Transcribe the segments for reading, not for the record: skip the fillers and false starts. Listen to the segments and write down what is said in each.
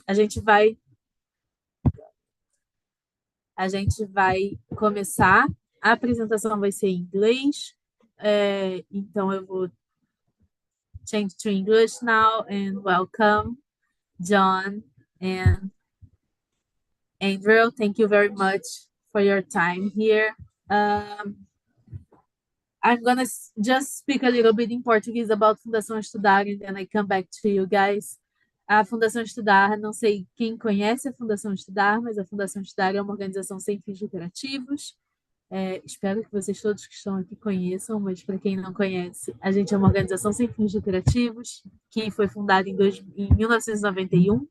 a gente vai começar. A apresentação vai ser em inglês, então eu vou change to English now and welcome John and Andrew. Thank you very much for your time here. I'm gonna just speak a little bit in Portuguese about Fundação Estudar and then I come back to you guys. A Fundação Estudar, não sei quem conhece a Fundação Estudar, mas a Fundação Estudar é uma organização sem fins lucrativos. Espero que vocês todos que estão aqui conheçam, mas para quem não conhece, a gente é uma organização sem fins lucrativos que foi fundada em 1991.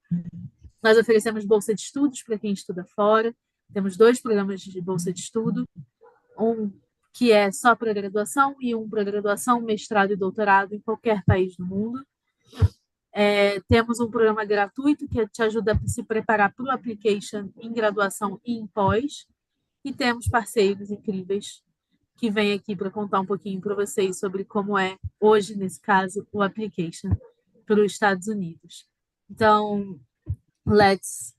Nós oferecemos bolsa de estudos para quem estuda fora. Temos 2 programas de bolsa de estudo, um que é só para graduação e um para graduação, mestrado e doutorado em qualquer país do mundo. Temos um programa gratuito que te ajuda a se preparar para o application em graduação e em pós. E temos parceiros incríveis que vêm aqui para contar um pouquinho para vocês sobre como é, hoje, nesse caso, o application para os Estados Unidos. Então, let's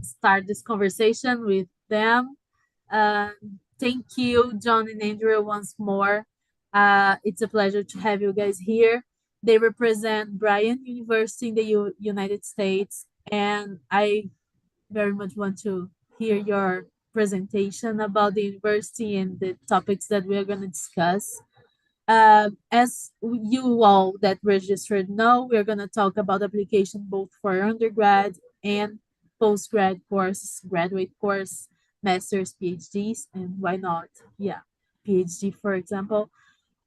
start this conversation with them. Thank you, John and Andrew, once more. It's a pleasure to have you guys here. They represent Bryant University in the United States, and I very much want to hear your presentation about the university and the topics that we are going to discuss. As you all that registered know, we're going to talk about application both for undergrad and postgrad courses, graduate course, master's, PhDs, and why not? Yeah, PhD, for example.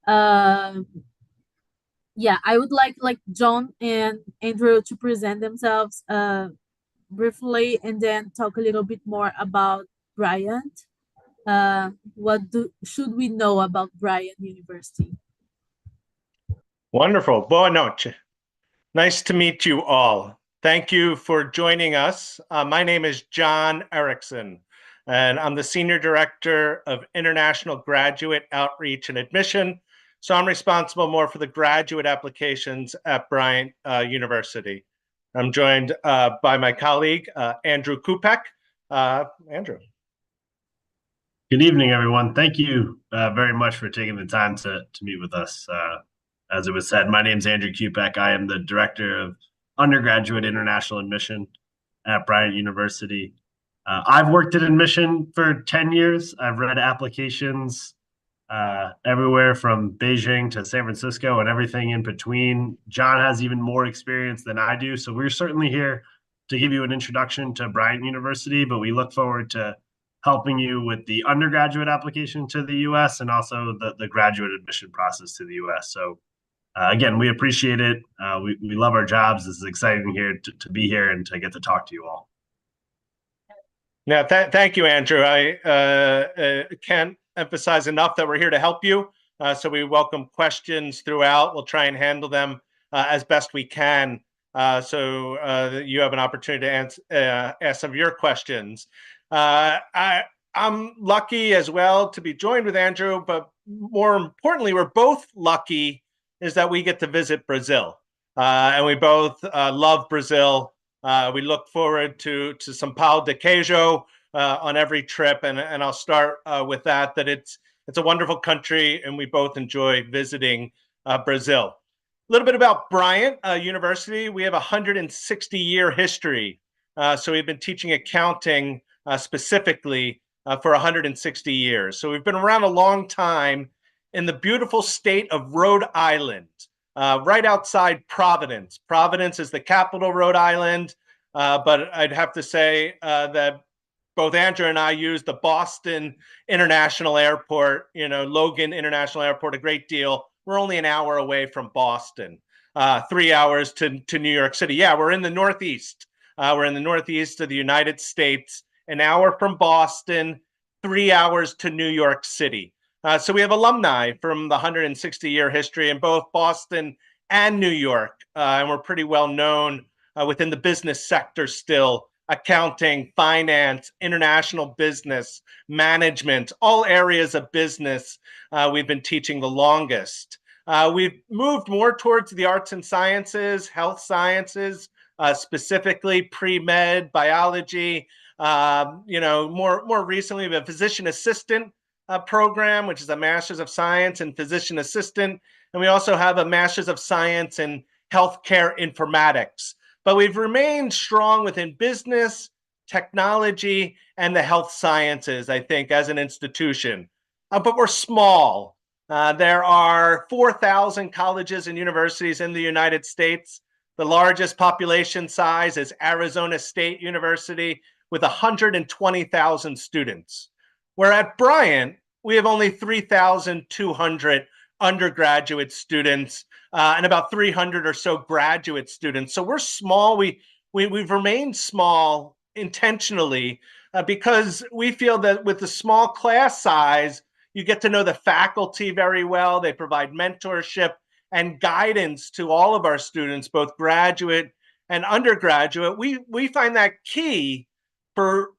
I would like John and Andrew to present themselves briefly and then talk a little bit more about Bryant. What should we know about Bryant University? Wonderful. Boa noite. Nice to meet you all. Thank you for joining us. My name is John Eriksen, and I'm the Senior Director of International Graduate Outreach and Admission. So I'm responsible more for the graduate applications at Bryant University. I'm joined by my colleague, Andrew Kupec. Andrew. Good evening, everyone. Thank you very much for taking the time to meet with us. As it was said, my name is Andrew Kupec. I am the Director of Undergraduate International Admission at Bryant University. I've worked in admission for 10 years. I've read applications everywhere from Beijing to San Francisco and everything in between. John has even more experience than I do, so we're certainly here to give you an introduction to Bryant University, but we look forward to helping you with the undergraduate application to the U.S. and also the graduate admission process to the U.S. So again, we appreciate it. We love our jobs. This is exciting here to be here and to get to talk to you all. Yeah, thank you, Andrew. I can't emphasize enough that we're here to help you. So we welcome questions throughout. We'll try and handle them as best we can so that you have an opportunity to ask some of your questions. I'm lucky as well to be joined with Andrew, but more importantly, we're both lucky is that we get to visit Brazil. And we both love Brazil. We look forward to some pão de queijo on every trip, and I'll start with that it's a wonderful country, and we both enjoy visiting Brazil. A little bit about Bryant University. We have a 160-year history. So we've been teaching accounting specifically for 160 years. So we've been around a long time in the beautiful state of Rhode Island, right outside Providence. Providence is the capital, Rhode Island, but I'd have to say that both Andrew and I use the Boston International Airport, Logan International Airport a great deal. We're only an hour away from Boston, 3 hours to New York City. Yeah, we're in the Northeast. We're in the Northeast of the United States, an hour from Boston, 3 hours to New York City. So we have alumni from the 160-year history in both Boston and New York, and we're pretty well known within the business sector still. Accounting, finance, international business, management, all areas of business we've been teaching the longest. We've moved more towards the arts and sciences, health sciences, specifically pre-med, biology. More recently, we have a physician assistant program, which is a Master's of Science in Physician Assistant. And we also have a Master's of Science in Healthcare Informatics. But we've remained strong within business, technology, and the health sciences, I think, as an institution. But we're small. There are 4,000 colleges and universities in the United States. The largest population size is Arizona State University with 120,000 students. Where at Bryant, we have only 3,200 undergraduate students and about 300 or so graduate students. So we're small. We've remained small intentionally because we feel that with the small class size, you get to know the faculty very well. They provide mentorship and guidance to all of our students, both graduate and undergraduate. We find that key for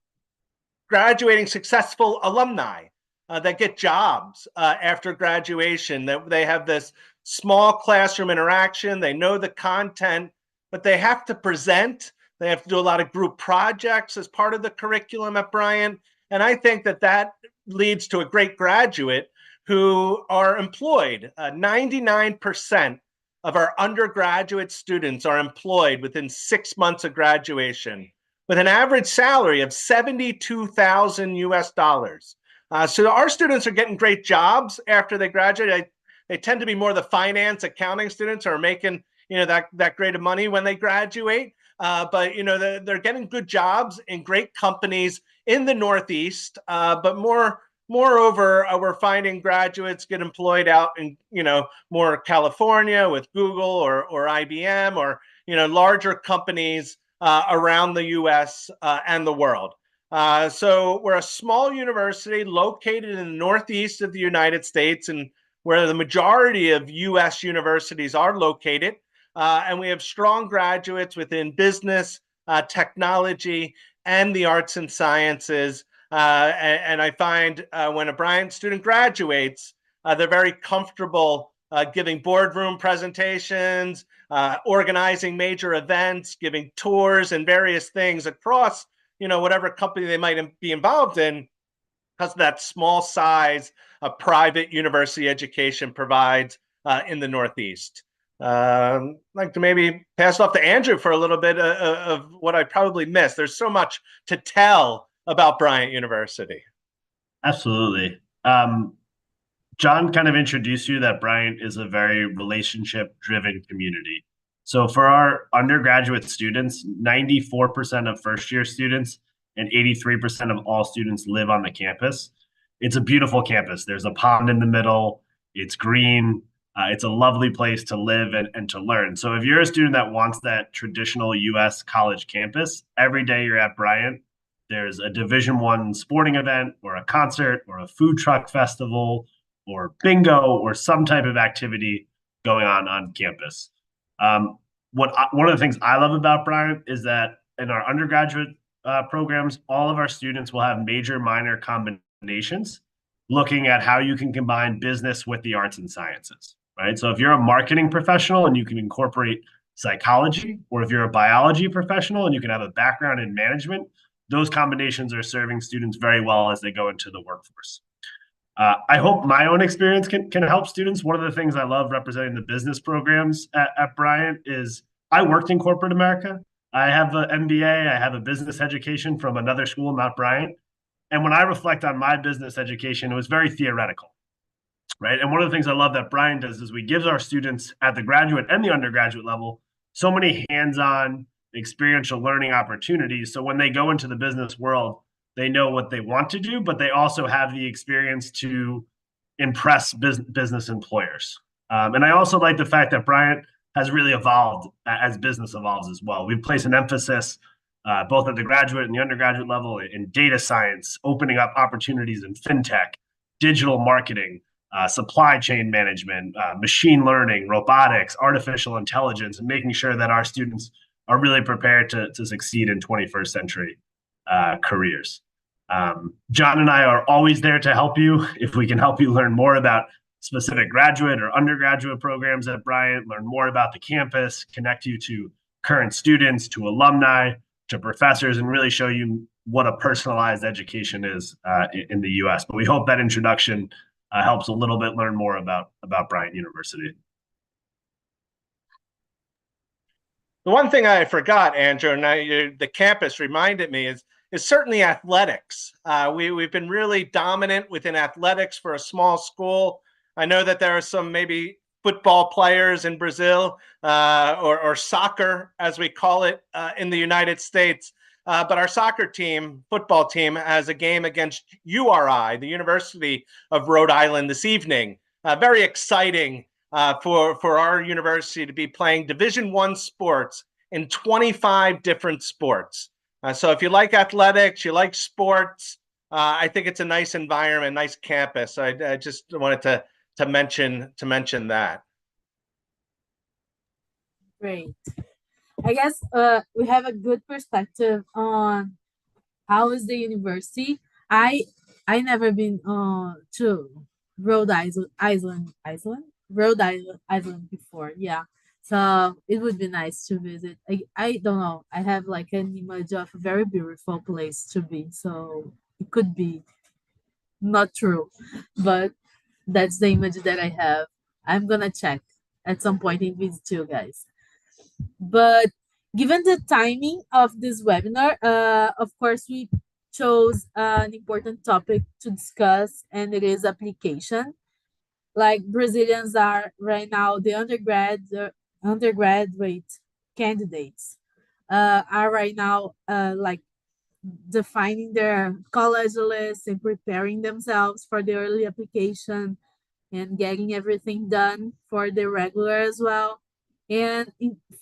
graduating successful alumni that get jobs after graduation, that they have this small classroom interaction. They know the content, but they have to present. They have to do a lot of group projects as part of the curriculum at Bryant. And I think that leads to a great graduate who are employed. 99% of our undergraduate students are employed within 6 months of graduation, with an average salary of $72,000 US. So our students are getting great jobs after they graduate. They tend to be more the finance, accounting students who are making that great of money when they graduate. But they're getting good jobs in great companies in the Northeast. But moreover, we're finding graduates get employed out in more California with Google or IBM or larger companies around the U.S. And the world. So we're a small university located in the Northeast of the United States, and where the majority of U.S. universities are located. And we have strong graduates within business, technology, and the arts and sciences. And I find when a Bryant student graduates, they're very comfortable giving boardroom presentations, organizing major events, giving tours and various things across, whatever company they might be involved in, because of that small size a private university education provides in the Northeast. I'd like to maybe pass it off to Andrew for a little bit of what I probably missed. There's so much to tell about Bryant University. Absolutely. John kind of introduced you that Bryant is a very relationship-driven community. So for our undergraduate students, 94% of first-year students and 83% of all students live on the campus. It's a beautiful campus. There's a pond in the middle. It's green. It's a lovely place to live and to learn. So if you're a student that wants that traditional U.S. college campus, every day you're at Bryant, there's a Division I sporting event or a concert or a food truck festival or bingo or some type of activity going on campus. One of the things I love about Bryant is that in our undergraduate programs, all of our students will have major minor combinations looking at how you can combine business with the arts and sciences, right? So if you're a marketing professional and you can incorporate psychology, or if you're a biology professional and you can have a background in management, those combinations are serving students very well as they go into the workforce. I hope my own experience can help students. One of the things I love representing the business programs at Bryant is I worked in corporate America. I have an MBA. I have a business education from another school, not Bryant. And when I reflect on my business education, it was very theoretical, right? And one of the things I love that Bryant does is we give our students at the graduate and the undergraduate level so many hands-on experiential learning opportunities. So when they go into the business world, they know what they want to do, but they also have the experience to impress business employers. And I also like the fact that Bryant has really evolved as business evolves as well. We've placed an emphasis both at the graduate and the undergraduate level in data science, opening up opportunities in fintech, digital marketing, supply chain management, machine learning, robotics, artificial intelligence, and making sure that our students are really prepared to succeed in 21st century careers. John and I are always there to help you. If we can help you learn more about specific graduate or undergraduate programs at Bryant, learn more about the campus, connect you to current students to alumni to professors, and really show you what a personalized education is in the U.S. But we hope that introduction helps a little bit learn more about Bryant University. The one thing I forgot, Andrew, and the campus reminded me is certainly athletics. We've been really dominant within athletics for a small school. I know that there are some maybe football players in Brazil or soccer, as we call it in the United States. But our soccer team, football team, has a game against URI, the University of Rhode Island, this evening. Very exciting for our university to be playing Division I sports in 25 different sports. So if you like athletics, you like sports, I think it's a nice environment, nice campus. I just wanted to mention that. Great. I guess we have a good perspective on how is the university. I never been to Rhode Island before. Yeah, so it would be nice to visit. I don't know. I have like an image of a very beautiful place to be. So it could be not true, but that's the image that I have. I'm gonna check at some point and visit you guys. But given the timing of this webinar, of course, we chose an important topic to discuss, and it is application. Like Brazilians are right now, the undergraduate candidates are right now like defining their college list and preparing themselves for the early application and getting everything done for the regular as well. And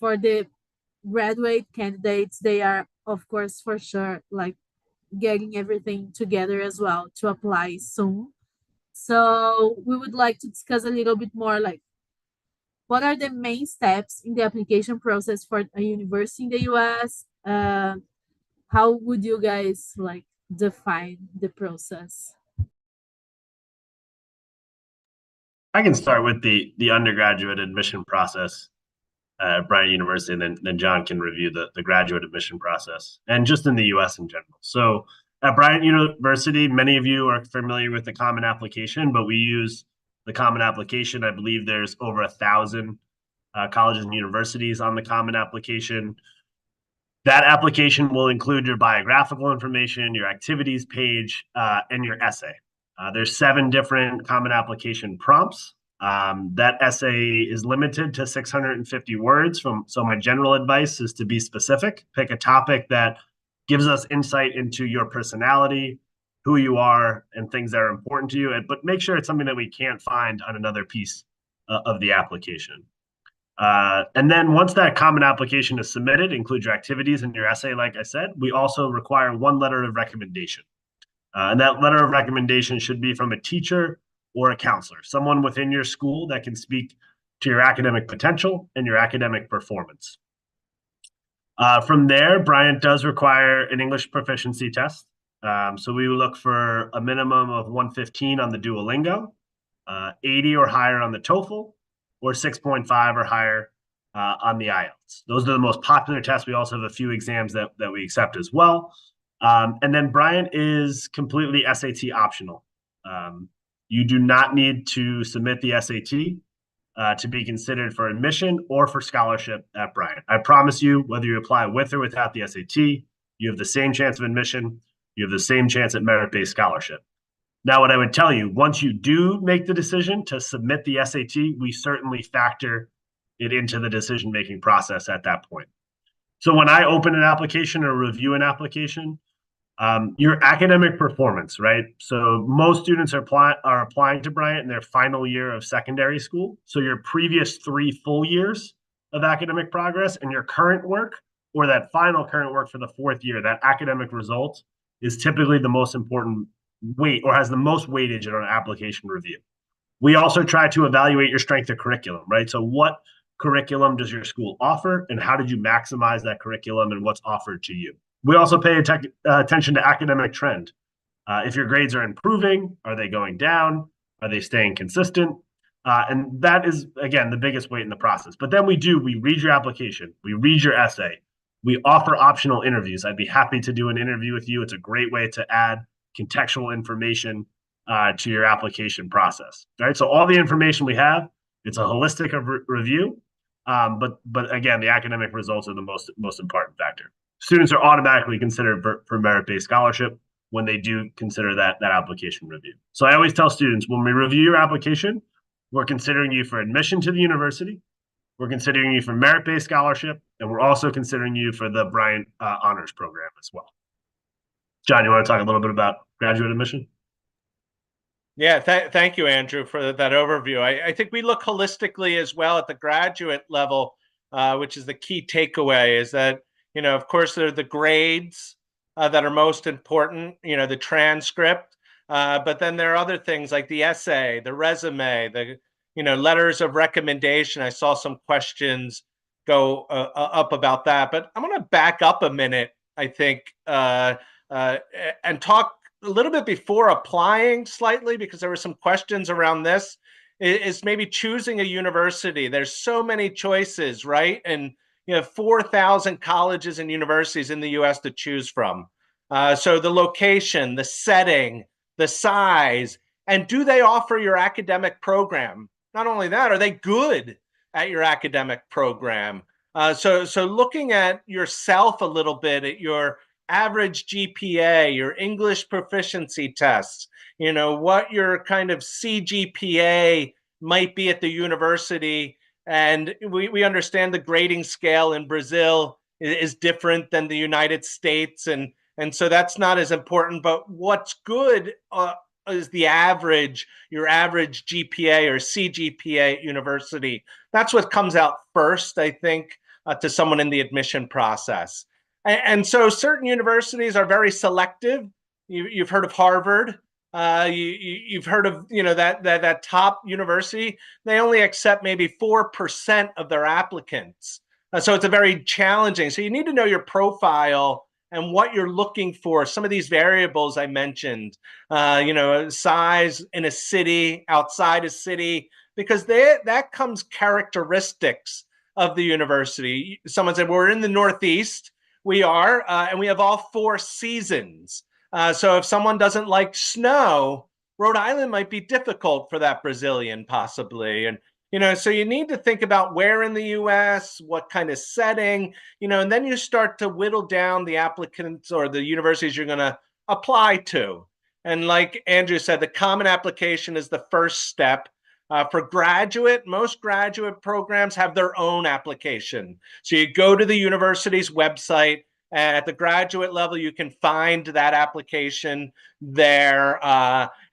for the graduate candidates, they are, of course, for sure, like getting everything together as well to apply soon. So we would like to discuss a little bit more like what are the main steps in the application process for a university in the US? How would you guys like define the process? I can start with the undergraduate admission process at Bryant University, and then John can review the graduate admission process, and just in the US in general. So at Bryant University, many of you are familiar with the Common Application, but we use the Common Application. I believe there's over 1,000 colleges and universities on the Common Application. That application will include your biographical information, your activities page, and your essay. There's 7 different Common Application prompts. That essay is limited to 650 words. So my general advice is to be specific. Pick a topic that gives us insight into your personality, who you are, and things that are important to you. But make sure it's something that we can't find on another piece of the application. And then once that Common Application is submitted, include your activities and your essay, like I said, we also require 1 letter of recommendation. And that letter of recommendation should be from a teacher or a counselor, someone within your school that can speak to your academic potential and your academic performance. From there, Bryant does require an English proficiency test. So we will look for a minimum of 115 on the Duolingo, 80 or higher on the TOEFL, or 6.5 or higher on the IELTS. Those are the most popular tests. We also have a few exams that we accept as well. And then Bryant is completely SAT optional. You do not need to submit the SAT to be considered for admission or for scholarship at Bryant. I promise you, whether you apply with or without the SAT, you have the same chance of admission. You have the same chance at merit-based scholarship. Now, what I would tell you, once you do make the decision to submit the SAT, we certainly factor it into the decision-making process at that point. So when I open an application or review an application, your academic performance, right? So most students are applying to Bryant in their final year of secondary school. So your previous 3 full years of academic progress and your current work, or that final current work for the 4th year, that academic result is typically the most important weight, or has the most weightage in an application review. We also try to evaluate your strength of curriculum, right? So what curriculum does your school offer, and how did you maximize that curriculum and what's offered to you? We also pay attention to academic trend. If your grades are improving, are they going down? Are they staying consistent? And that is, again, the biggest weight in the process. But then we read your application, we read your essay, we offer optional interviews. I'd be happy to do an interview with you. It's a great way to add contextual information to your application process. All right. So all the information we have, it's a holistic review. But again, the academic results are the most important factor. Students are automatically considered for merit-based scholarship when they do consider that application review. So I always tell students, when we review your application, we're considering you for admission to the university, we're considering you for merit-based scholarship, and we're also considering you for the Bryant Honors Program as well. John, you want to talk a little bit about graduate admission? Yeah, thank you, Andrew, for that overview. I think we look holistically as well at the graduate level, which is the key takeaway, is that, of course, there are the grades that are most important, the transcript, but then there are other things like the essay, the resume, the, letters of recommendation. I saw some questions go up about that, but I'm going to back up a minute, I think, and talk a little bit before applying slightly, because there were some questions around this, is maybe choosing a university. There's so many choices, right? And 4,000 colleges and universities in the US to choose from. So the location, the setting, the size, and do they offer your academic program? Not only that, are they good at your academic program? So looking at yourself a little bit, at your average GPA, your English proficiency tests, what your kind of CGPA might be at the university. And we understand the grading scale in Brazil is different than the United States. And so that's not as important, but what's good is the average, your average GPA or CGPA at university. That's what comes out first, I think, to someone in the admission process. And so certain universities are very selective. You've heard of Harvard. You've heard of that top university. They only accept maybe 4% of their applicants. So it's a very challenging. So you need to know your profile and what you're looking for. Some of these variables I mentioned, size in a city, outside a city, because that comes characteristics of the university. Someone said, we're in the Northeast. We are, and we have all 4 seasons. So if someone doesn't like snow, Rhode Island might be difficult for that Brazilian, possibly. And, so you need to think about where in the US, what kind of setting, and then you start to whittle down the applicants or the universities you're going to apply to. And like Andrew said, the common application is the first step. For graduate, most graduate programs have their own application. So you go to the university's website. At the graduate level, you can find that application there.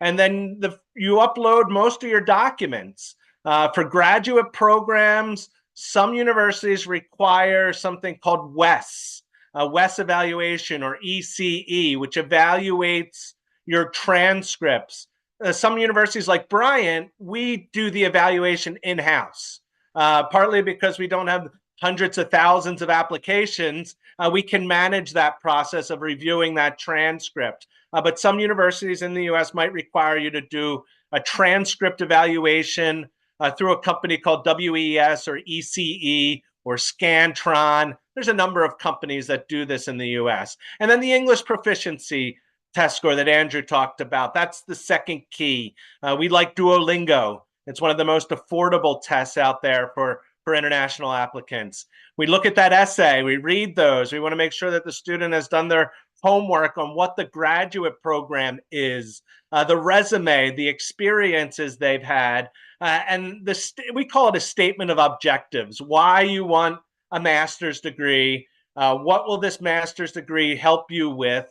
And then you upload most of your documents. For graduate programs, some universities require something called WES, WES evaluation, or ECE, which evaluates your transcripts. Some universities like Bryant, we do the evaluation in-house, partly because we don't have hundreds of thousands of applications. We can manage that process of reviewing that transcript. But some universities in the US might require you to do a transcript evaluation through a company called WES or ECE or Scantron. There's a number of companies that do this in the US. And then the English proficiency test score that Andrew talked about, that's the second key. We like Duolingo. It's one of the most affordable tests out there for international applicants. We look at that essay, we read those. We want to make sure that the student has done their homework on what the graduate program is, the resume, the experiences they've had, and we call it a statement of objectives. Why you want a master's degree, what will this master's degree help you with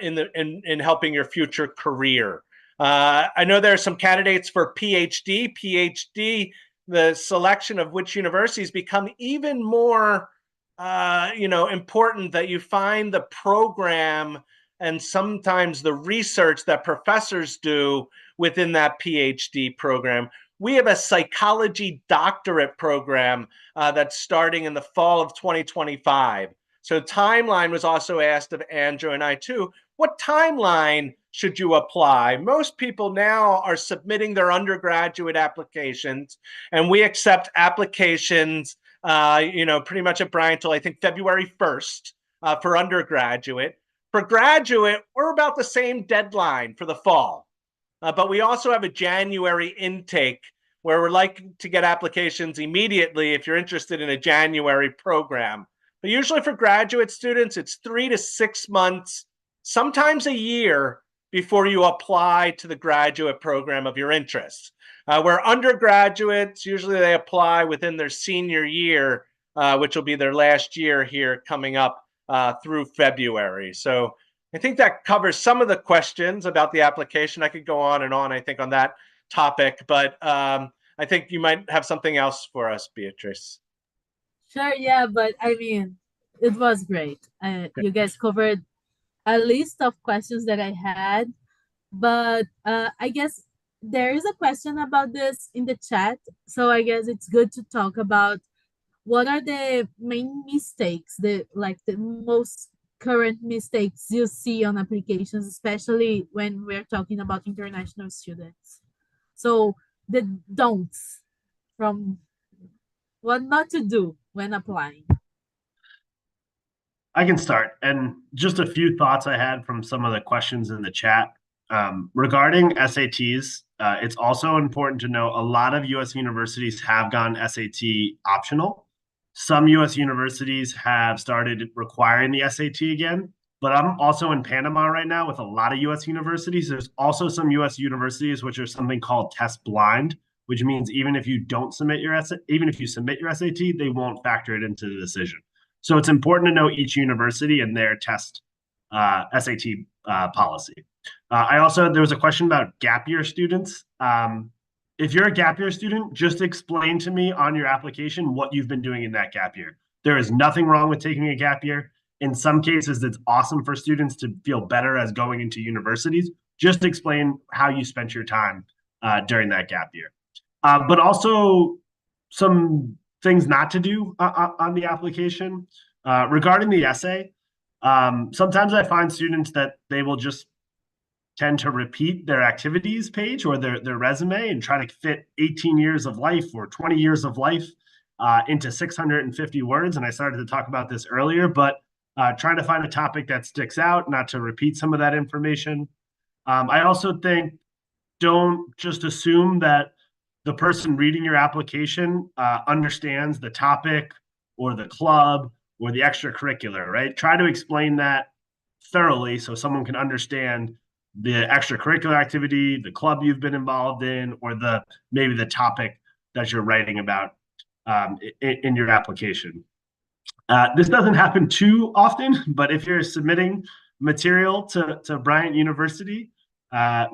in helping your future career. I know there are some candidates for PhD, the selection of which universities become even more important, that you find the program and sometimes the research that professors do within that PhD program. We have a psychology doctorate program that's starting in the fall of 2025. So timeline was also asked of Andrew and I too. What timeline should you apply? Most people now are submitting their undergraduate applications, and we accept applications, pretty much at Bryant till I think February 1st for undergraduate. For graduate, we're about the same deadline for the fall, but we also have a January intake where we're like to get applications immediately if you're interested in a January program. But usually for graduate students, it's 3 to 6 months, sometimes a year, before you apply to the graduate program of your interest. Where undergraduates, usually they apply within their senior year, which will be their last year here coming up through February. So I think that covers some of the questions about the application. I could go on and on, I think, on that topic, but I think you might have something else for us, Beatriz. Sure, yeah, but I mean, it was great. You guys covered a list of questions that I had, but I guess there is a question about this in the chat, so I guess it's good to talk about what are the main mistakes, the most current mistakes you see on applications, especially when we're talking about international students. So the don'ts from what not to do when applying. I can start. And just a few thoughts I had from some of the questions in the chat. Regarding SATs, it's also important to know a lot of U.S. universities have gone SAT optional. Some U.S. universities have started requiring the SAT again, but I'm also in Panama right now with a lot of U.S. universities. There's also some U.S. universities which are something called test blind, which means even if you don't submit your even if you submit your SAT, they won't factor it into the decision. So it's important to know each university and their test SAT policy. There was a question about gap year students. If you're a gap year student, just explain to me on your application what you've been doing in that gap year. There is nothing wrong with taking a gap year. In some cases, it's awesome for students to feel better as going into universities. Just explain how you spent your time during that gap year. But also some things not to do on the application. Regarding the essay, sometimes I find students that they will just tend to repeat their activities page or their resume and try to fit 18 years of life or 20 years of life into 650 words. And I started to talk about this earlier, but trying to find a topic that sticks out, not to repeat some of that information. I also think don't just assume that the person reading your application understands the topic or the club or the extracurricular, right? Try to explain that thoroughly so someone can understand the extracurricular activity, the club you've been involved in, or maybe the topic that you're writing about in your application. This doesn't happen too often, but if you're submitting material to Bryant University,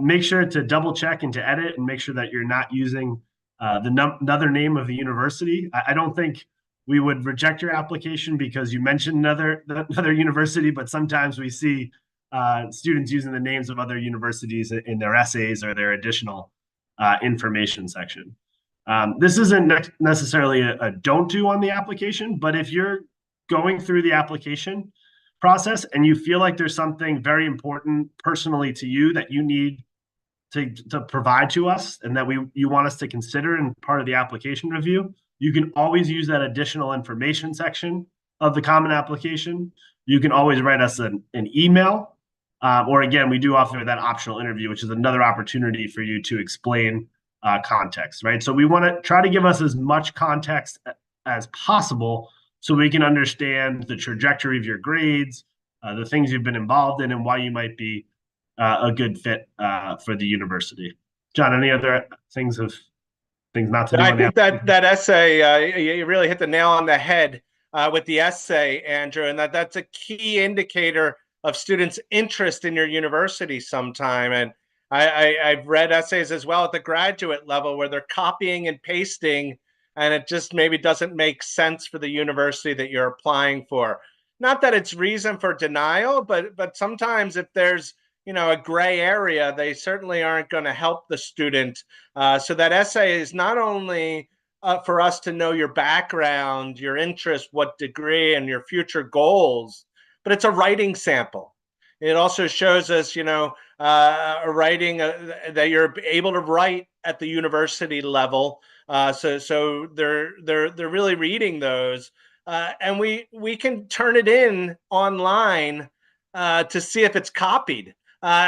make sure to double check and to edit and make sure that you're not using another name of the university. I don't think we would reject your application because you mentioned another university, but sometimes we see students using the names of other universities in their essays or their additional information section. This isn't necessarily a don't do on the application, but if you're going through the application process and you feel like there's something very important personally to you that you need to provide to us and that you want us to consider in part of the application review, you can always use that additional information section of the common application. You can always write us an email, or again, we do offer that optional interview, which is another opportunity for you to explain context, right? So we want to try to give us as much context as possible so we can understand the trajectory of your grades, the things you've been involved in, and why you might be a good fit for the university. John, any other things not to do? I think that essay, you really hit the nail on the head with the essay, Andrew, and that's a key indicator of students' interest in your university sometime. And I've read essays as well at the graduate level where they're copying and pasting, and it just maybe doesn't make sense for the university that you're applying for. Not that it's reason for denial, but sometimes if there's a gray area, they certainly aren't going to help the student. So that essay is not only for us to know your background, your interest, what degree, and your future goals, but it's a writing sample. It also shows us, writing that you're able to write at the university level. So they're really reading those, and we can turn it in online to see if it's copied.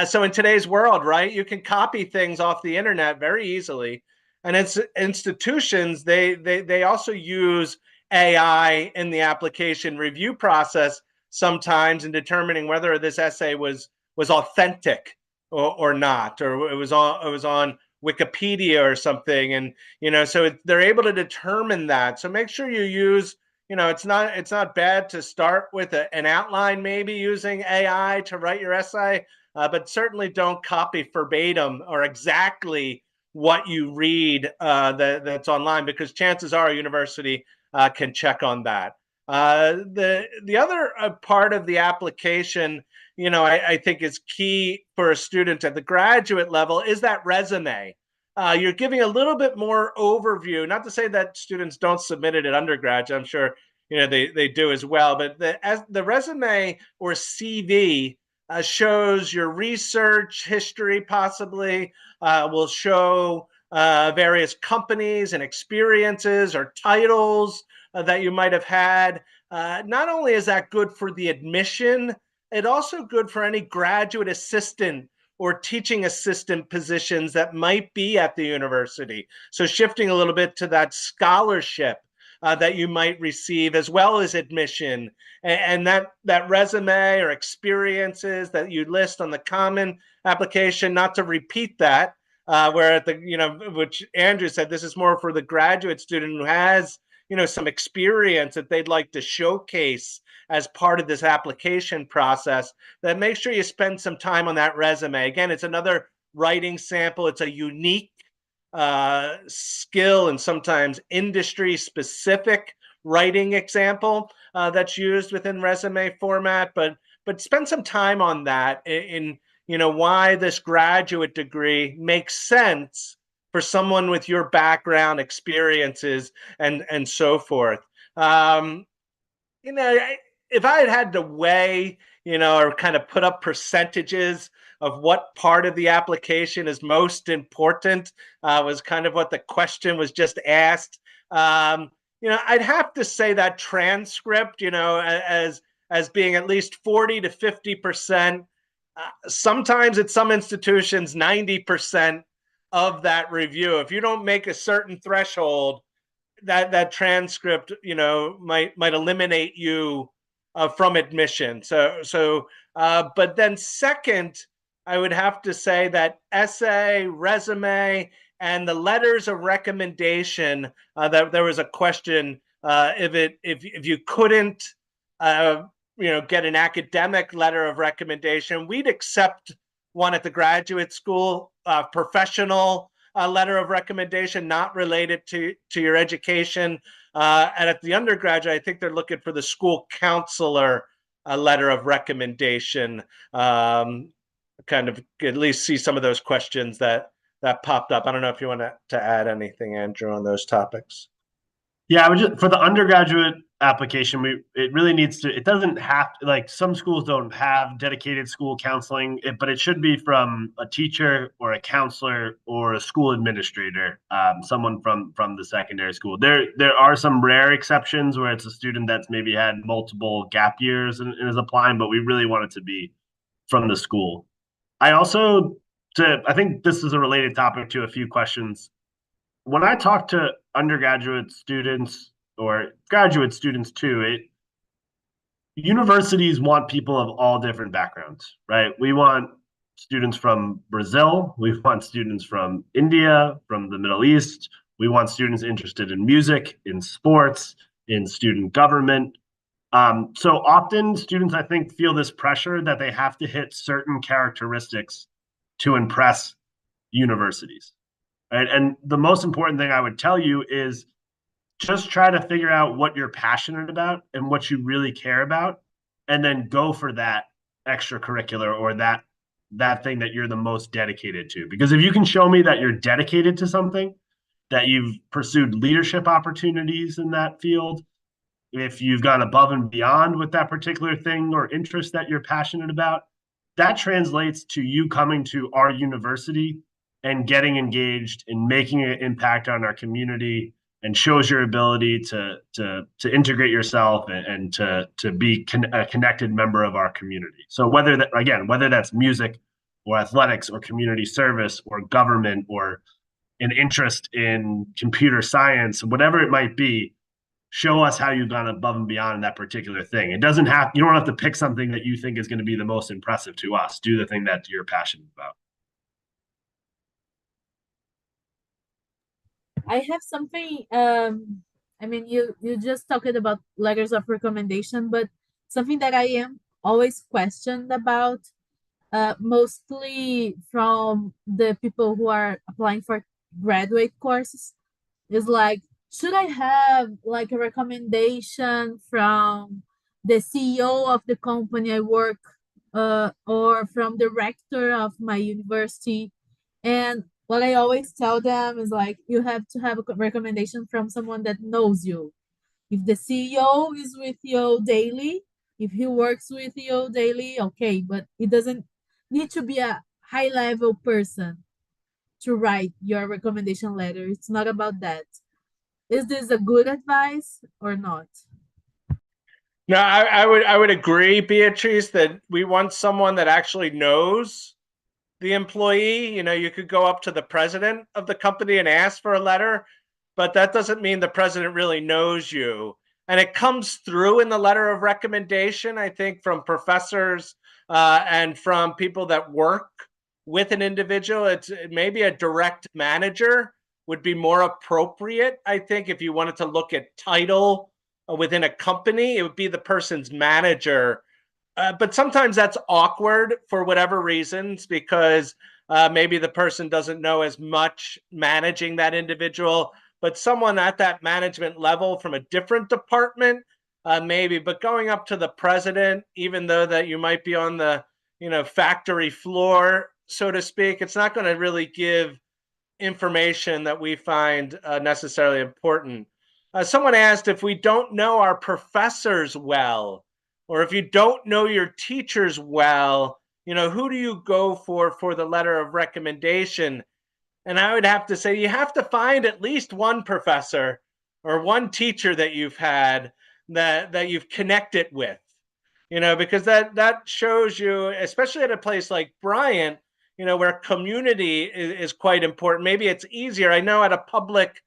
So in today's world, right, you can copy things off the internet very easily. And it's institutions, they also use AI in the application review process sometimes in determining whether this essay was authentic or not, or it was on Wikipedia or something. And so they're able to determine that. So make sure you use, it's not bad to start with an outline, maybe using AI to write your essay, but certainly don't copy verbatim or exactly what you read that's online, because chances are a university can check on that. The other part of the application, I think is key for a student at the graduate level is that resume. You're giving a little bit more overview, not to say that students don't submit it at undergraduate. I'm sure they do as well, but the resume or CV shows your research history, possibly will show various companies and experiences or titles that you might have had. Not only is that good for the admission, it's also good for any graduate assistant or teaching assistant positions that might be at the university. So shifting a little bit to that scholarship that you might receive, as well as admission, and that resume or experiences that you list on the common application, not to repeat that, where at the, which Andrew said, this is more for the graduate student who has, some experience that they'd like to showcase as part of this application process. That make sure you spend some time on that resume. Again, it's another writing sample. It's a unique skill and sometimes industry specific writing example that's used within resume format, but spend some time on that in why this graduate degree makes sense for someone with your background, experiences, and so forth. If I had to weigh, or kind of put up percentages of what part of the application is most important, was kind of what the question was just asked. I'd have to say that transcript, as being at least 40 to 50%. Sometimes at some institutions, 90% of that review. If you don't make a certain threshold, that transcript, might eliminate you from admission. But then second, I would have to say that essay, resume, and the letters of recommendation. That there was a question if you couldn't get an academic letter of recommendation, we'd accept one at the graduate school, professional letter of recommendation, not related to your education. And at the undergraduate, I think they're looking for the school counselor letter of recommendation. Kind of at least see some of those questions that popped up. I don't know if you want to add anything, Andrew, on those topics. Yeah, for the undergraduate application, it really needs to, it doesn't have to, like some schools don't have dedicated school counseling, but it should be from a teacher or a counselor or a school administrator, someone from the secondary school. There are some rare exceptions where it's a student that's maybe had multiple gap years and is applying, but we really want it to be from the school. I think this is a related topic to a few questions. When I talk to undergraduate students or graduate students too, universities want people of all different backgrounds, right? We want students from Brazil. We want students from India, from the Middle East. We want students interested in music, in sports, in student government. So often students, I think, feel this pressure that they have to hit certain characteristics to impress universities. Right? And the most important thing I would tell you is just try to figure out what you're passionate about and what you really care about, and then go for that extracurricular or that thing that you're the most dedicated to. Because if you can show me that you're dedicated to something, that you've pursued leadership opportunities in that field, if you've gone above and beyond with that particular thing or interest that you're passionate about, that translates to you coming to our university and getting engaged and making an impact on our community, and shows your ability to integrate yourself and to be a connected member of our community. So whether that's music or athletics or community service or government or an interest in computer science, whatever it might be, show us how you've gone above and beyond in that particular thing. You don't have to pick something that you think is going to be the most impressive to us. Do the thing that you're passionate about. I have something, I mean, you just talked about letters of recommendation, but something that I am always questioned about, mostly from the people who are applying for graduate courses, is like, should I have like a recommendation from the CEO of the company I work, or from the rector of my university? And what I always tell them is like, you have to have a recommendation from someone that knows you. If the CEO is with you daily, if he works with you daily, okay, but it doesn't need to be a high level person to write your recommendation letter. It's not about that. Is this a good advice or not? No, I would agree, Beatriz, that we want someone that actually knows the employee. You could go up to the president of the company and ask for a letter, but that doesn't mean the president really knows you. And it comes through in the letter of recommendation, I think, from professors and from people that work with an individual. It's maybe a direct manager would be more appropriate. I think if you wanted to look at title within a company, it would be the person's manager. But sometimes that's awkward for whatever reasons, because maybe the person doesn't know as much managing that individual, but someone at that management level from a different department, maybe. But going up to the president, even though that you might be on the factory floor, so to speak, it's not going to really give information that we find necessarily important. Someone asked, if we don't know our professors well, or if you don't know your teachers well, who do you go for the letter of recommendation? And I would have to say, you have to find at least one professor or one teacher that you've had that you've connected with, because that shows you, especially at a place like Bryant, where community is quite important. Maybe it's easier. I know at a public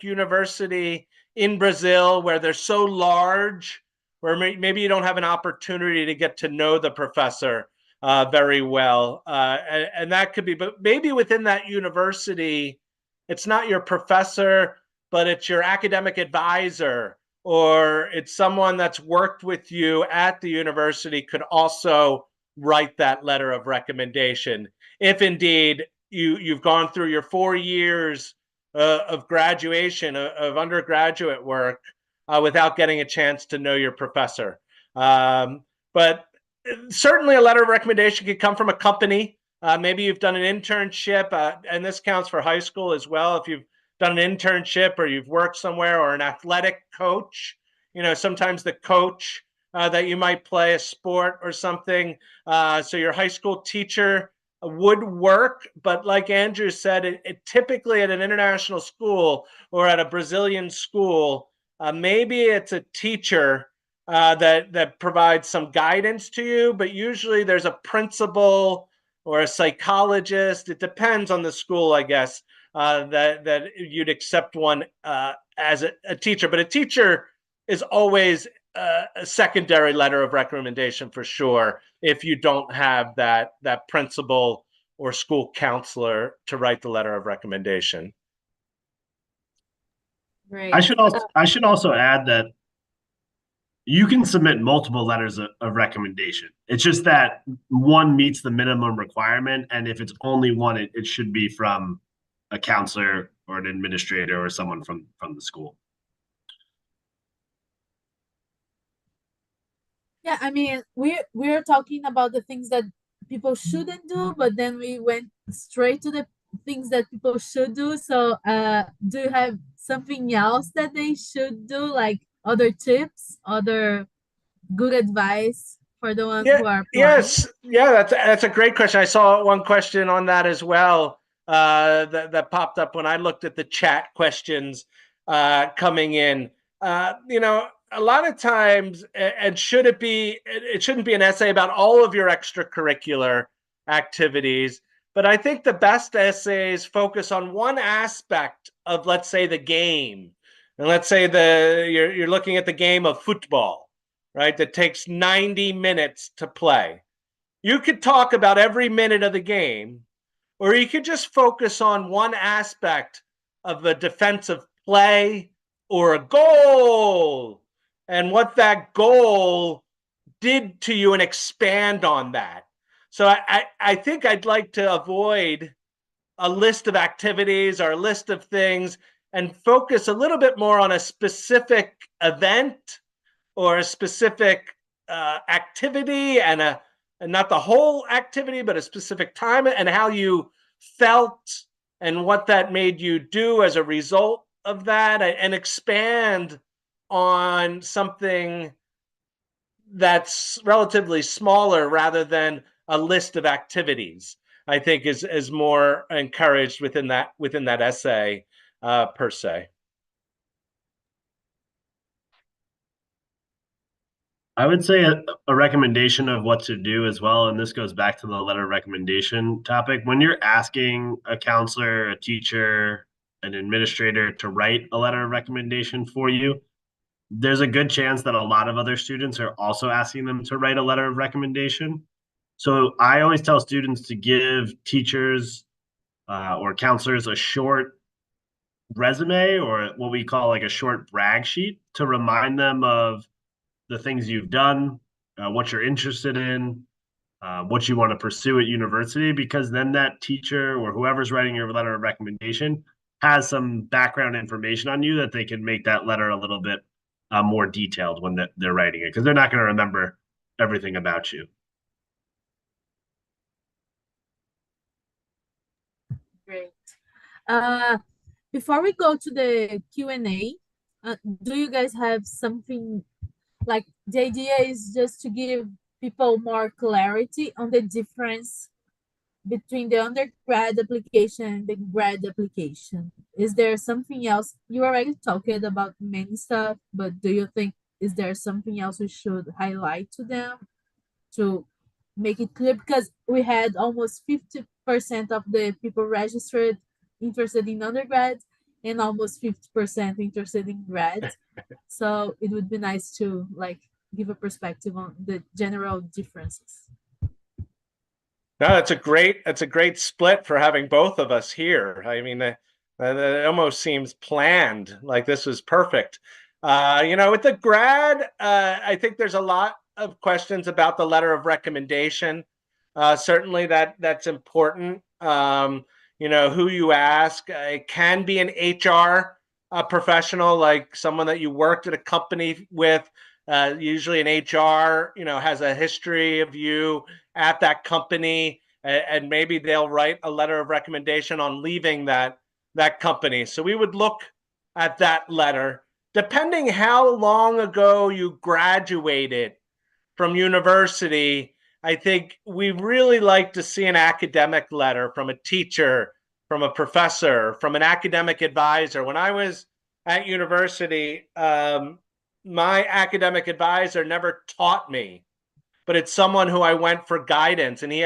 university in Brazil, where they're so large, where maybe you don't have an opportunity to get to know the professor very well. And that could be, but maybe within that university, it's not your professor, but it's your academic advisor, or it's someone that's worked with you at the university could also write that letter of recommendation. If indeed you've gone through your 4 years of graduation, of undergraduate work, without getting a chance to know your professor. But certainly a letter of recommendation could come from a company. Maybe you've done an internship, and this counts for high school as well. If you've done an internship or you've worked somewhere, or an athletic coach, sometimes the coach that you might play a sport or something. So your high school teacher would work, but like Andrew said, it typically at an international school or at a Brazilian school, maybe it's a teacher that provides some guidance to you, but usually there's a principal or a psychologist. It depends on the school, I guess, that you'd accept one as a teacher. But a teacher is always a secondary letter of recommendation for sure, if you don't have that principal or school counselor to write the letter of recommendation. Right. I should also add that you can submit multiple letters of recommendation. It's just that one meets the minimum requirement, and if it's only one, it should be from a counselor or an administrator or someone from the school. Yeah, I mean, we're talking about the things that people shouldn't do, but then we went straight to the things that people should do. So do you have something else that they should do, like other tips, other good advice for the ones Yeah, who are applying? yes, yeah, that's a great question. I saw one question on that as well, that popped up when I looked at the chat questions coming in. You know, a lot of times, and should it be? It shouldn't be an essay about all of your extracurricular activities, but I think the best essays focus on one aspect of, let's say, the game, and let's say you're looking at the game of football, right? That takes 90 minutes to play. You could talk about every minute of the game, or you could just focus on one aspect of a defensive play or a goal and what that goal did to you and expand on that. So I think I'd like to avoid a list of activities or a list of things and focus a little bit more on a specific event or a specific activity and not the whole activity, but a specific time and how you felt and what that made you do as a result of that, and expand on something that's relatively smaller rather than a list of activities. I think is more encouraged within that essay per se. I would say a recommendation of what to do as well, and this goes back to the letter of recommendation topic. When you're asking a counselor, a teacher, an administrator to write a letter of recommendation for you, there's a good chance that a lot of other students are also asking them to write a letter of recommendation. So I always tell students to give teachers or counselors a short resume, or what we call like a short brag sheet, to remind them of the things you've done, what you're interested in, what you want to pursue at university, because then that teacher or whoever's writing your letter of recommendation has some background information on you that they can make that letter a little bit more detailed when they're writing it, because they're not going to remember everything about you. Great. Before we go to the Q&A, do you guys have something, like the idea is just to give people more clarity on the difference between the undergrad application and the grad application? Is there something else? You already talked about many stuff, but do you think, is there something else we should highlight to them to make it clear? Because we had almost 50% of the people registered interested in undergrad and almost 50% interested in grad. So it would be nice to like give a perspective on the general differences. No, that's a great split for having both of us here. I mean, it almost seems planned, like this was perfect. You know, with the grad, I think there's a lot of questions about the letter of recommendation. Certainly that's important. You know, who you ask. It can be an HR professional, like someone that you worked at a company with. Usually an HR, you know, has a history of you at that company, and maybe they'll write a letter of recommendation on leaving that company. So we would look at that letter. Depending how long ago you graduated from university, I think we really like to see an academic letter from a teacher, from a professor, from an academic advisor. When I was at university, my academic advisor never taught me, but it's someone who I went for guidance, and he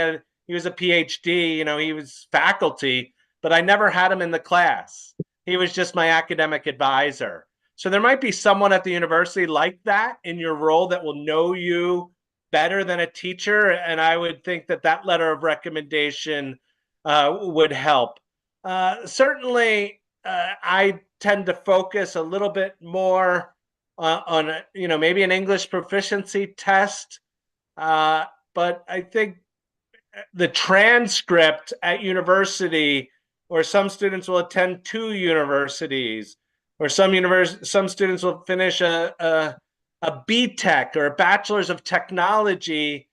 was a PhD, you know, he was faculty, but I never had him in the class. He was just my academic advisor. So there might be someone at the university like that in your role that will know you better than a teacher, and I would think that letter of recommendation would help. Certainly, I tend to focus a little bit more on, you know, maybe an English proficiency test, but I think the transcript at university, or some students will attend 2 universities, or some students will finish a BTech or a bachelor's of technology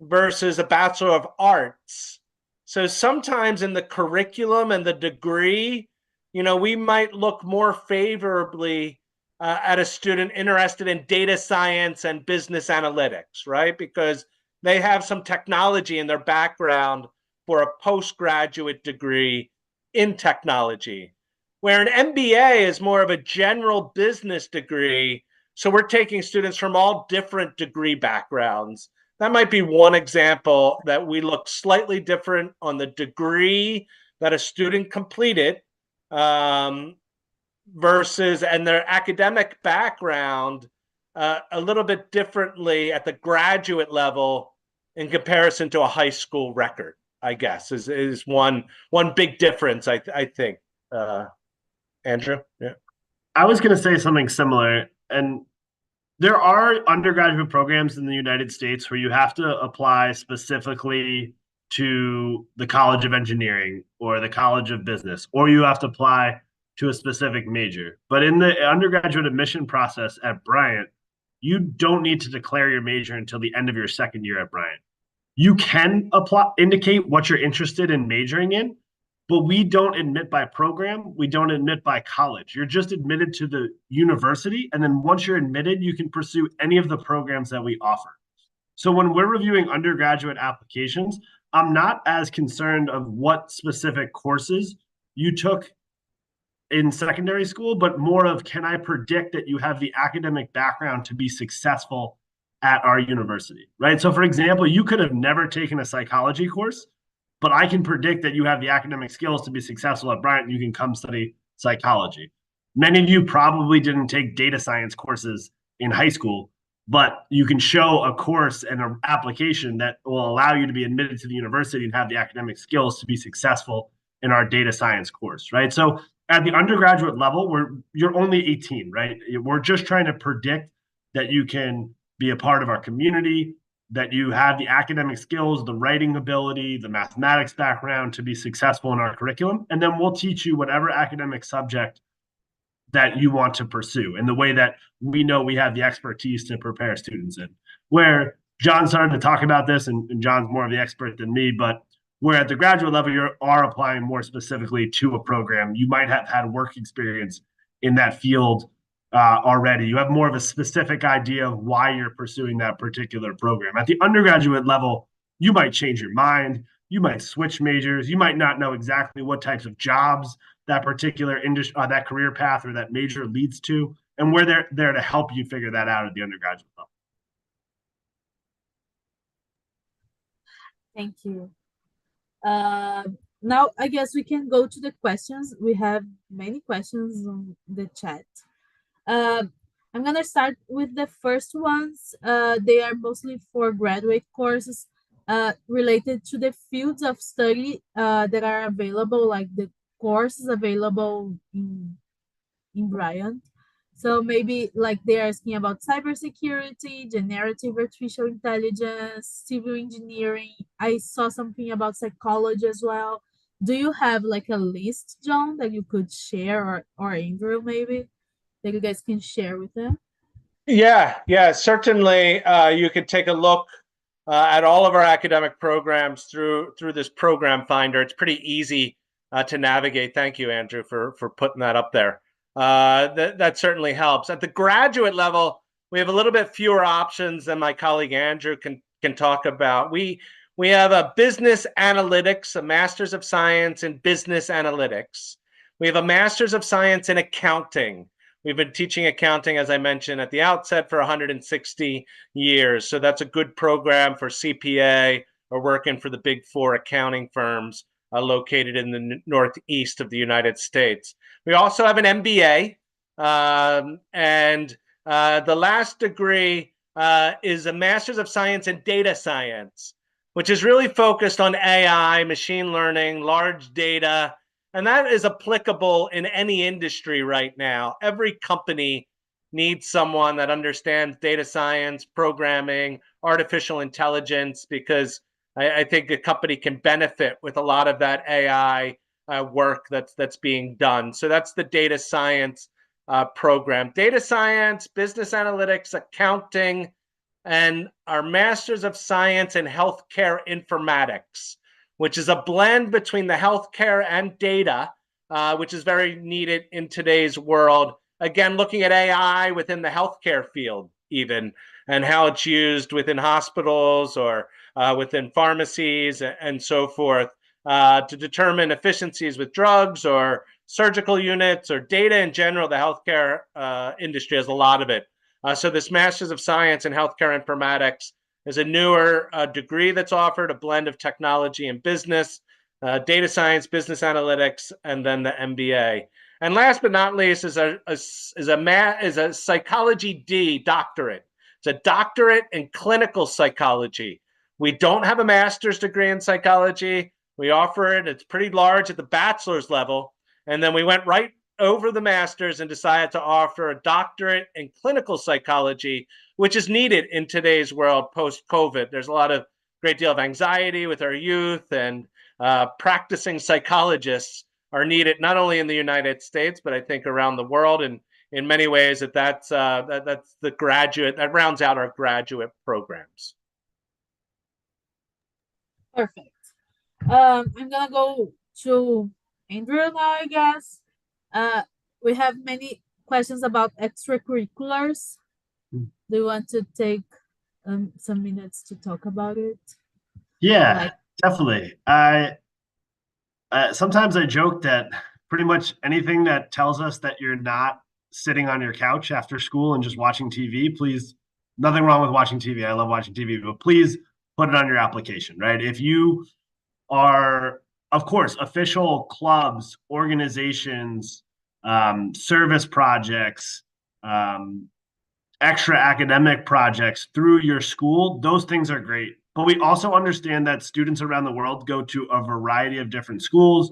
versus a bachelor of arts. So sometimes in the curriculum and the degree, you know, we might look more favorably at a student interested in data science and business analytics, right? Because they have some technology in their background for a postgraduate degree in technology, where an MBA is more of a general business degree. So we're taking students from all different degree backgrounds. That might be one example that we look slightly different on the degree that a student completed versus and their academic background a little bit differently at the graduate level in comparison to a high school record, I guess, is one big difference, I think. Andrew? Yeah. I was going to say something similar. And there are undergraduate programs in the United States where you have to apply specifically to the College of Engineering or the College of Business, or you have to apply to a specific major. But in the undergraduate admission process at Bryant, you don't need to declare your major until the end of your second year at Bryant. You can indicate what you're interested in majoring in, but we don't admit by program. We don't admit by college. You're just admitted to the university. And then once you're admitted, you can pursue any of the programs that we offer. So when we're reviewing undergraduate applications, I'm not as concerned of what specific courses you took in secondary school, but more of, can I predict that you have the academic background to be successful at our university, right? So for example, you could have never taken a psychology course, but I can predict that you have the academic skills to be successful at Bryant. You can come study psychology. Many of you probably didn't take data science courses in high school, but you can show a course and an application that will allow you to be admitted to the university and have the academic skills to be successful in our data science course, right? So at the undergraduate level, you're only 18, right? We're just trying to predict that you can be a part of our community, that you have the academic skills, the writing ability, the mathematics background to be successful in our curriculum. And then we'll teach you whatever academic subject that you want to pursue in the way that we know we have the expertise to prepare students in. Where John started to talk about this, and John's more of the expert than me, but where at the graduate level, you are applying more specifically to a program. You might have had work experience in that field already. You have more of a specific idea of why you're pursuing that particular program. At the undergraduate level, you might change your mind. You might switch majors. You might not know exactly what types of jobs that particular industry, that career path or that major leads to. And we're there to help you figure that out at the undergraduate level. Thank you. Now, I guess we can go to the questions. We have many questions on the chat. I'm going to start with the first ones. They are mostly for graduate courses related to the fields of study that are available, like the courses available in Bryant. So maybe like they're asking about cybersecurity, generative artificial intelligence, civil engineering. I saw something about psychology as well. Do you have like a list, John, that you could share, or Andrew maybe, that you guys can share with them? Yeah, certainly. You could take a look at all of our academic programs through this program finder. It's pretty easy to navigate. Thank you, Andrew, for putting that up there. That certainly helps. At the graduate level, we have a little bit fewer options than my colleague Andrew can talk about. We have a business analytics, a master's of science in business analytics. We have a master's of science in accounting. We've been teaching accounting, as I mentioned at the outset, for 160 years. So that's a good program for CPA or working for the big four accounting firms located in the northeast of the United States. We also have an MBA, and the last degree is a Master's of Science in Data Science, which is really focused on AI, machine learning, large data, and that is applicable in any industry right now. Every company needs someone that understands data science, programming, artificial intelligence, because I think a company can benefit with a lot of that AI work that's being done. So that's the data science program. Data science, business analytics, accounting, and our Masters of Science in Healthcare Informatics, which is a blend between the healthcare and data, which is very needed in today's world. again, looking at AI within the healthcare field even, and how it's used within hospitals or within pharmacies and so forth, to determine efficiencies with drugs or surgical units or data in general. The healthcare industry has a lot of it. So this Masters of Science in Healthcare Informatics is a newer degree that's offered, a blend of technology and business, data science, business analytics, and then the MBA. And last but not least is a psychology D doctorate. It's a doctorate in clinical psychology. We don't have a master's degree in psychology. We offer it. It's pretty large at the bachelor's level. And then we went right over the master's and decided to offer a doctorate in clinical psychology, which is needed in today's world post-COVID. There's a great deal of anxiety with our youth, and practicing psychologists are needed not only in the United States, but I think around the world. And in many ways, that's the graduate, that rounds out our graduate programs. Perfect. I'm gonna go to Andrew now, I guess. We have many questions about extracurriculars. Do you want to take some minutes to talk about it? Yeah, definitely. Sometimes I joke that pretty much anything that tells us that you're not sitting on your couch after school and just watching TV, please, nothing wrong with watching TV. I love watching TV, but please put it on your application, right? If you are, of course, official clubs, organizations, service projects, extra academic projects through your school, those things are great. But we also understand that students around the world go to a variety of different schools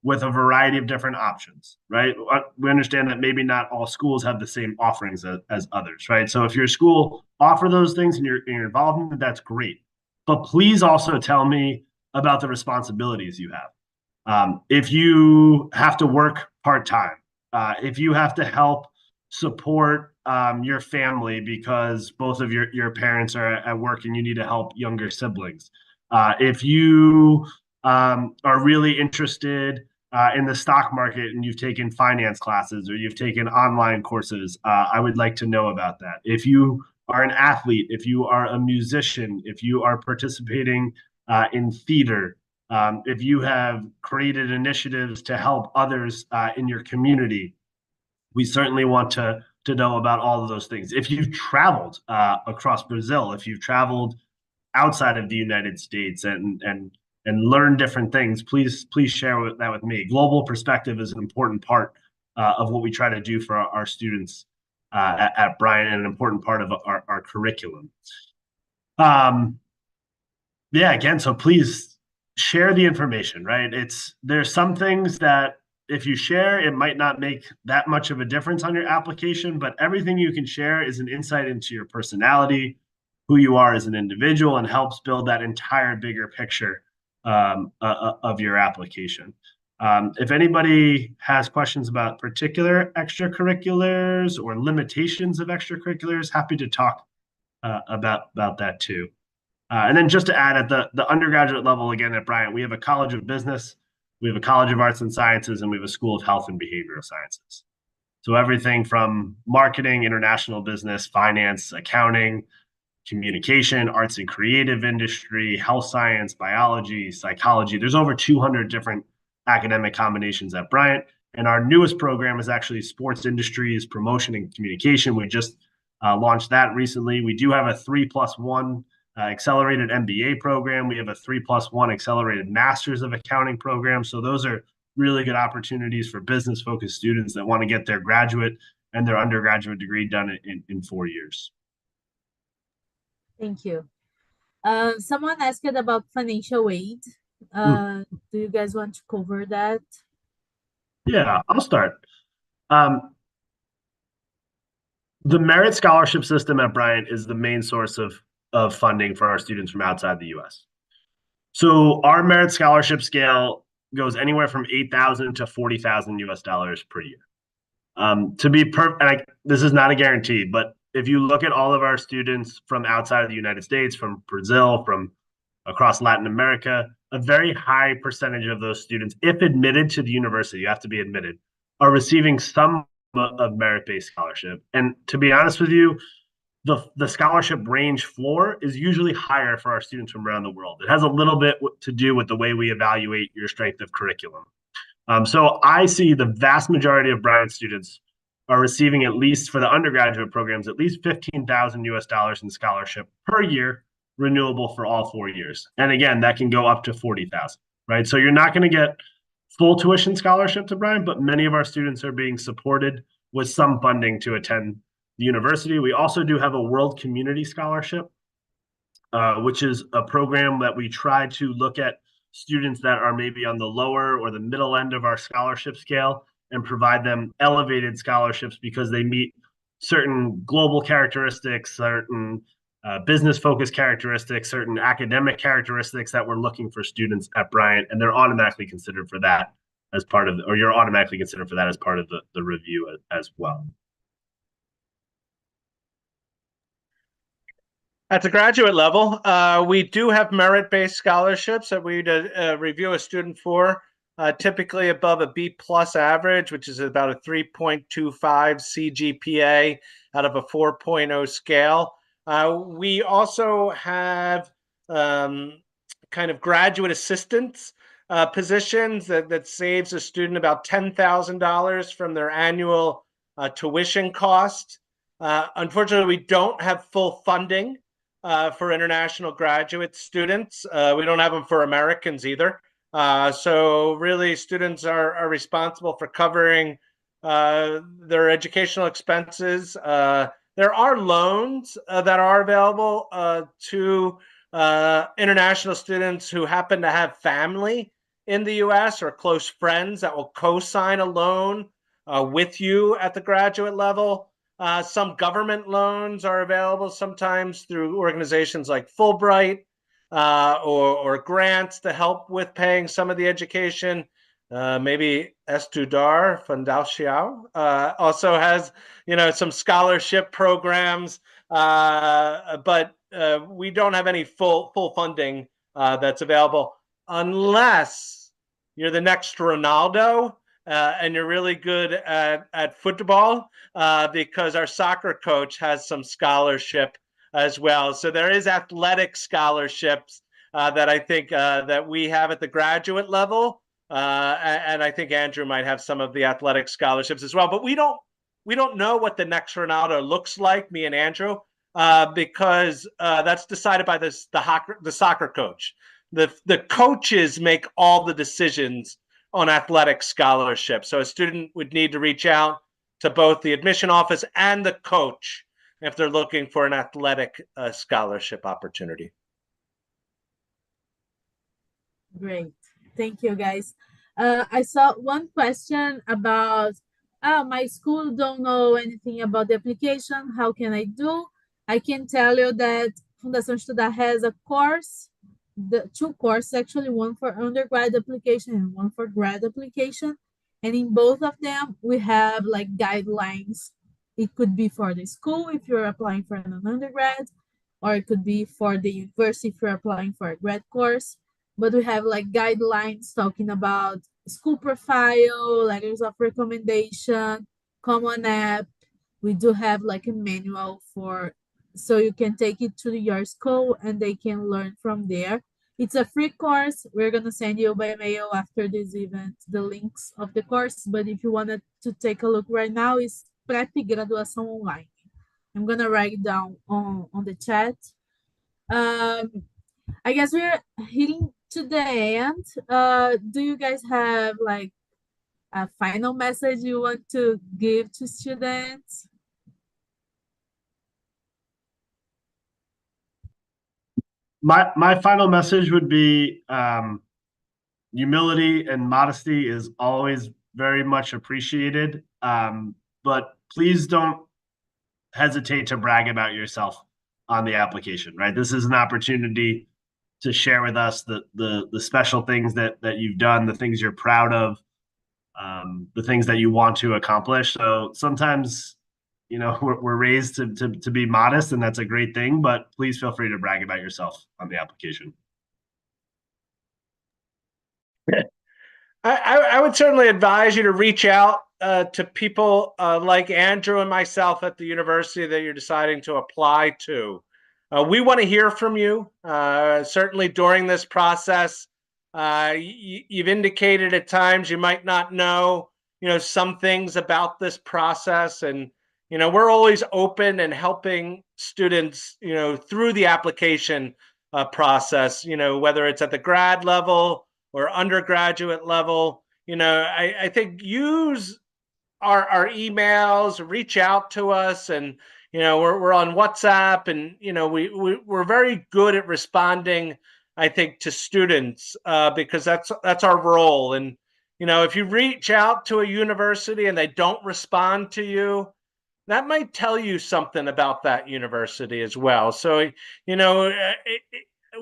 with a variety of different options, right? We understand that maybe not all schools have the same offerings as others, right? So if your school offer those things and you're involved in it, that's great. But please also tell me about the responsibilities you have. If you have to work part-time, if you have to help support your family because both of your parents are at work and you need to help younger siblings. If you are really interested in the stock market and you've taken finance classes or you've taken online courses, I would like to know about that. If you are an athlete, if you are a musician, if you are participating in theater, if you have created initiatives to help others in your community, we certainly want to know about all of those things. If you've traveled across Brazil, if you've traveled outside of the United States and learn different things, please share that with me. Global perspective is an important part of what we try to do for our students at Bryant, and an important part of our curriculum. Yeah, again, so please share the information, right? There's some things that if you share, it might not make that much of a difference on your application, but everything you can share is an insight into your personality, who you are as an individual, and helps build that entire bigger picture of your application. If anybody has questions about particular extracurriculars or limitations of extracurriculars, happy to talk about that too. And then just to add, at the undergraduate level, again, at Bryant, we have a College of Business, we have a College of Arts and Sciences, and we have a School of Health and Behavioral Sciences. So everything from marketing, international business, finance, accounting, communication, arts and creative industry, health science, biology, psychology. There's over 200 different academic combinations at Bryant. And our newest program is actually sports industries, promotion and communication. We just launched that recently. We do have a 3+1 accelerated MBA program. We have a 3+1 accelerated Masters of Accounting program. So those are really good opportunities for business-focused students that want to get their graduate and their undergraduate degree done in 4 years. Thank you. Someone asked about financial aid. Do you guys want to cover that? Yeah, I'll start. The merit scholarship system at Bryant is the main source of funding for our students from outside the U.S. So our merit scholarship scale goes anywhere from $8,000 to $40,000 US per year. To be this is not a guarantee, but if you look at all of our students from outside of the United States, from Brazil, from across Latin America, a very high percentage of those students, if admitted to the university, you have to be admitted, are receiving some of merit-based scholarship. And to be honest with you, the scholarship range floor is usually higher for our students from around the world. It has a little bit to do with the way we evaluate your strength of curriculum. So I see the vast majority of Bryant students are receiving, at least for the undergraduate programs, at least $15,000 in scholarship per year, renewable for all 4 years. And again, that can go up to 40,000, right? So you're not going to get full tuition scholarship to Bryant, but many of our students are being supported with some funding to attend the university. We also do have a World Community Scholarship, which is a program that we try to look at students that are maybe on the lower or the middle end of our scholarship scale and provide them elevated scholarships because they meet certain global characteristics, certain business-focused characteristics, certain academic characteristics that we're looking for students at Bryant, and they're automatically considered for that as part of, or you're automatically considered for that as part of the review as well. At the graduate level, we do have merit-based scholarships that we review a student for, typically above a B+ average, which is about a 3.25 CGPA out of a 4.0 scale. We also have kind of graduate assistance positions that saves a student about $10,000 from their annual tuition cost. Unfortunately, we don't have full funding for international graduate students. We don't have them for Americans either. So really, students are responsible for covering their educational expenses. There are loans that are available to international students who happen to have family in the U.S. or close friends that will co-sign a loan with you at the graduate level. Some government loans are available sometimes through organizations like Fulbright or grants to help with paying some of the education. Maybe Estudar Fundação also has, some scholarship programs, but we don't have any full funding that's available unless you're the next Ronaldo. And you're really good at football because our soccer coach has some scholarship as well. So there is athletic scholarships that I think that we have at the graduate level. And I think Andrew might have some of the athletic scholarships as well. But we don't know what the next Ronaldo looks like, me and Andrew, because that's decided by the soccer coach. The coaches make all the decisions on athletic scholarship. So a student would need to reach out to both the admission office and the coach if they're looking for an athletic scholarship opportunity. Great. Thank you, guys. I saw one question about, my school don't know anything about the application. How can I do? I can tell you that Fundação Estudar has a course, the two courses actually, one for undergrad application and one for grad application, and in both of them we have like guidelines. It could be for the school if you're applying for an undergrad, or it could be for the university if you're applying for a grad course, but we have like guidelines talking about school profile, letters of recommendation, common app. We do have like a manual so you can take it to your school and they can learn from there. It's a free course. We're going to send you by mail after this event the links of the course, but if you wanted to take a look right now, it's Prep Graduação Online. I'm going to write it down on the chat. I guess we're hitting to the end. Do you guys have like a final message you want to give to students? My final message would be humility and modesty is always very much appreciated, but please don't hesitate to brag about yourself on the application, right? This is an opportunity to share with us the special things that you've done, the things you're proud of, the things that you want to accomplish. So sometimes we're raised to be modest, and that's a great thing, but please feel free to brag about yourself on the application. I would certainly advise you to reach out to people like Andrew and myself at the university that you're deciding to apply to. We want to hear from you. Certainly during this process, you've indicated at times you might not know, some things about this process, and we're always open and helping students, through the application process. Whether it's at the grad level or undergraduate level. I think use our emails, reach out to us, and we're on WhatsApp, and we're very good at responding, I think, to students because that's our role. And if you reach out to a university and they don't respond to you, that might tell you something about that university as well. So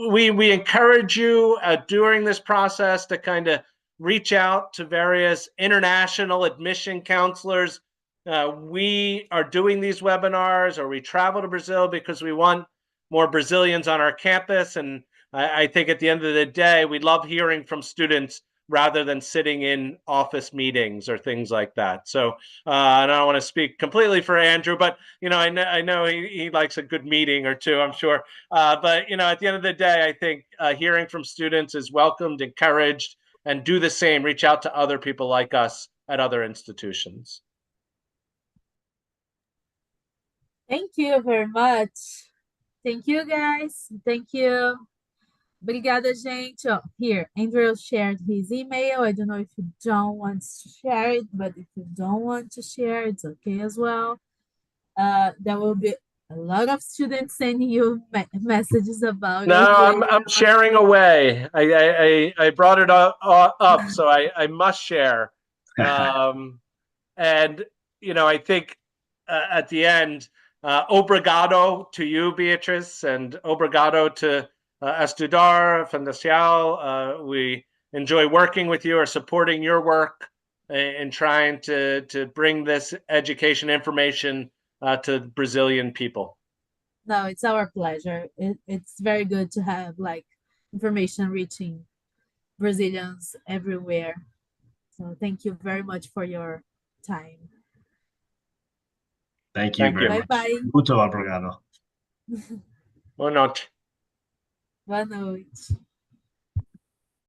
we encourage you during this process to kind of reach out to various international admission counselors. We are doing these webinars, or we travel to Brazil because we want more Brazilians on our campus. And I think at the end of the day, we love hearing from students rather than sitting in office meetings or things like that. So I don't want to speak completely for Andrew, but I know he likes a good meeting or two, I'm sure. But at the end of the day, I think hearing from students is welcomed, encouraged, and do the same. Reach out to other people like us at other institutions. Thank you very much. Thank you, guys. Thank you. Obrigada, gente. Oh, here, Andrew shared his email. I don't know if you don't want to share it, but if you don't want to share, it's okay as well. There will be a lot of students sending you messages about No, I'm sharing away. I brought it up, so I must share. And I think at the end, obrigado to you, Beatriz, and obrigado to Estudar, Fundação. We enjoy working with you or supporting your work and trying to bring this education information to Brazilian people. No, it's our pleasure. It's very good to have information reaching Brazilians everywhere. So thank you very much for your time. Thank you very much. Bye-bye. Muito obrigado. Boa noite. Boa noite.